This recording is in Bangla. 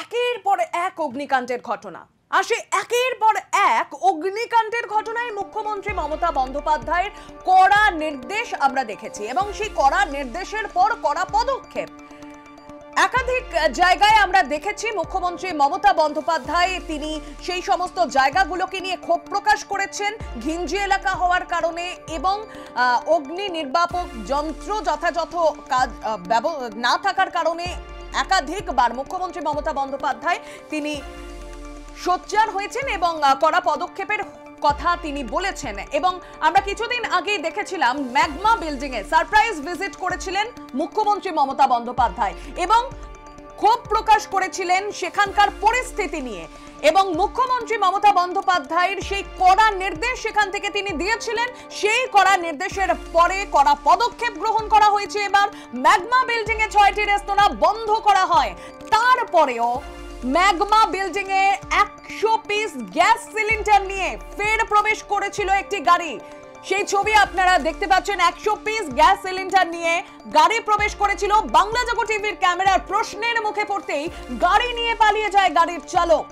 একের পর এক অগ্নিকাণ্ডের ঘটনা একের পর এক অগ্নিকাণ্ডের ঘটনায় মুখ্যমন্ত্রী মমতা বন্দ্যোপাধ্যায়ের কড়া নির্দেশ আমরা দেখেছি এবং সেই কড়া নির্দেশের পর কড়া পদক্ষেপ একাধিক জায়গায় আমরা দেখেছি। মুখ্যমন্ত্রী মমতা বন্দ্যোপাধ্যায় তিনি সেই সমস্ত জায়গাগুলোকে নিয়ে ক্ষোভ প্রকাশ করেছেন ঘিঞ্জি এলাকা হওয়ার কারণে এবং অগ্নি নির্বাপক যন্ত্র যথাযথ কাজ না থাকার কারণে একাধিকবার মুখ্যমন্ত্রী মমতা বন্দ্যোপাধ্যায় তিনি সোচ্চার হয়েছেন এবং কড়া পদক্ষেপের কথা তিনি বলেছেন। এবং আমরা কিছুদিন আগে দেখেছিলাম ম্যাগমা বিল্ডিং এ সারপ্রাইজ ভিজিট করেছিলেন মুখ্যমন্ত্রী মমতা বন্দ্যোপাধ্যায় এবং ক্ষোভ প্রকাশ করেছিলেন সেখানকার পরিস্থিতি নিয়ে এবং মুখ্যমন্ত্রী মমতা বন্দ্যোপাধ্যায়ের সেই কড়া নির্দেশ সেখান থেকে তিনি দিয়েছিলেন। সেই কড়া নির্দেশের পরে কড়া পদক্ষেপ গ্রহণ করা হয়েছে। এবার ম্যাগমা বিল্ডিং এ 6টি রেস্তোরাঁ বন্ধ করা হয়। তারপরেও ম্যাগমা বিল্ডিং এ 100 পিস গ্যাস সিলিন্ডার নিয়ে ফের প্রবেশ করেছিল একটি গাড়ি। সেই ছবি আপনারা দেখতে পাচ্ছেন। 100 পিস গ্যাস সিলিন্ডার নিয়ে গাড়ি প্রবেশ করেছিল। বাংলা জগৎ টিভির ক্যামেরার প্রশ্নের মুখে পড়তেই গাড়ি নিয়ে পালিয়ে যায় গাড়ির চালক।